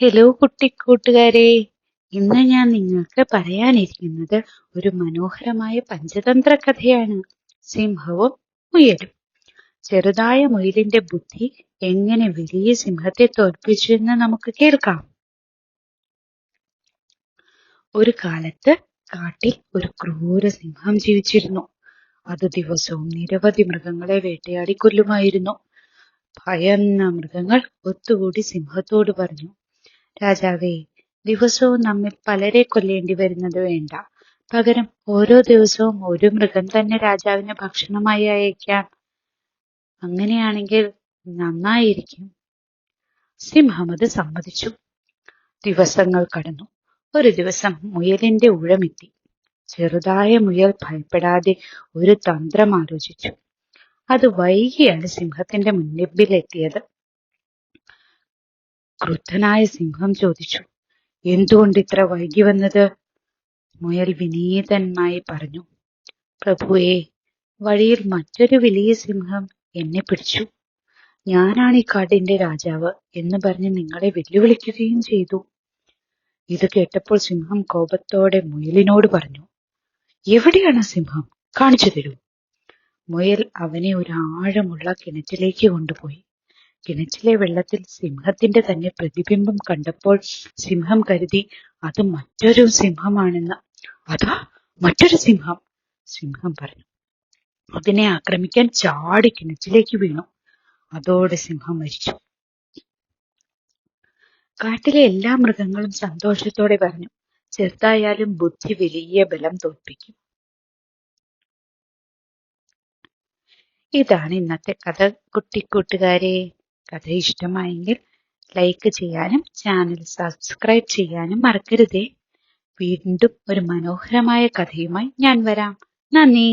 Hello കുട്ടിക്കൂട്ടുകാരെ, ഇന്ന് ഞാൻ നിങ്ങൾക്ക് പറയാനിരിക്കുന്നത് ഒരു മനോഹരമായ പഞ്ചതന്ത്ര കഥയാണ്. സിംഹവും മുയലും. ചെറുതായ മുയലിന്റെ ബുദ്ധി എങ്ങനെ വലിയ സിംഹത്തെ തോൽപ്പിച്ചു എന്ന് നമുക്ക് കേൾക്കാം. ഒരു കാലത്ത് കാട്ടിൽ ഒരു ക്രൂര സിംഹം ജീവിച്ചിരുന്നു. അത് ദിവസവും നിരവധി മൃഗങ്ങളെ വേട്ടയാടി കൊല്ലുമായിരുന്നു. ഭയന്ന മൃഗങ്ങൾ ഒത്തുകൂടി സിംഹത്തോട് പറഞ്ഞു, രാജാവേ, ദിവസവും നമ്മിൽ പലരെ കൊല്ലേണ്ടി വരുന്നത് വേണ്ട. പകരം ഓരോ ദിവസവും ഒരു മൃഗം തന്നെ രാജാവിന് ഭക്ഷണമായി അയക്കാം. അങ്ങനെയാണെങ്കിൽ നന്നായിരിക്കും. സിംഹം അത് സമ്മതിച്ചു. ദിവസങ്ങൾ കടന്നു. ഒരു ദിവസം മുയലിന്റെ ഊഴമെത്തി. ചെറുതായ മുയൽ ഭയപ്പെടാതെ ഒരു തന്ത്രം ആലോചിച്ചു. അത് വൈകിയാണ് സിംഹത്തിന്റെ മുൻപിലെത്തിയത്. ക്രുദ്ധനായ സിംഹം ചോദിച്ചു, എന്തുകൊണ്ട് ഇത്ര വൈകി വന്നത്? മുയൽ വിനീതനായി പറഞ്ഞു, പ്രഭുവേ, വഴിയിൽ മറ്റൊരു വലിയ സിംഹം എന്നെ പിടിച്ചു. ഞാനാണ് ഈ കാടിന്റെ രാജാവ് എന്ന് പറഞ്ഞ് നിങ്ങളെ വെല്ലുവിളിക്കുകയും ചെയ്തു. ഇത് കേട്ടപ്പോൾ സിംഹം കോപത്തോടെ മുയലിനോട് പറഞ്ഞു, എവിടെയാണ് സിംഹം? കാണിച്ചു തരൂ. മുയൽ അവനെ ഒരു ആഴമുള്ള കിണറ്റിലേക്ക് കൊണ്ടുപോയി. കിണറ്റിലെ വെള്ളത്തിൽ സിംഹത്തിന്റെ തന്നെ പ്രതിബിംബം കണ്ടപ്പോൾ സിംഹം കരുതി അത് മറ്റൊരു സിംഹമാണെന്ന്. അതാ മറ്റൊരു സിംഹം, സിംഹം പറഞ്ഞു. അതിനെ ആക്രമിക്കാൻ ചാടി കിണറ്റിലേക്ക് വീണു. അതോടെ സിംഹം മരിച്ചു. കാട്ടിലെ എല്ലാ മൃഗങ്ങളും സന്തോഷത്തോടെ പറഞ്ഞു, ചെറുതായാലും ബുദ്ധി വലിയ ബലം തോൽപ്പിക്കും. ഇതാണ് ഇന്നത്തെ കഥ. കുട്ടിക്കൂട്ടുകാരെ, കഥ ഇഷ്ടമായെങ്കിൽ ലൈക്ക് ചെയ്യാനും ചാനൽ സബ്സ്ക്രൈബ് ചെയ്യാനും മറക്കരുതേ. വീണ്ടും ഒരു മനോഹരമായ കഥയുമായി ഞാൻ വരാം. നന്ദി.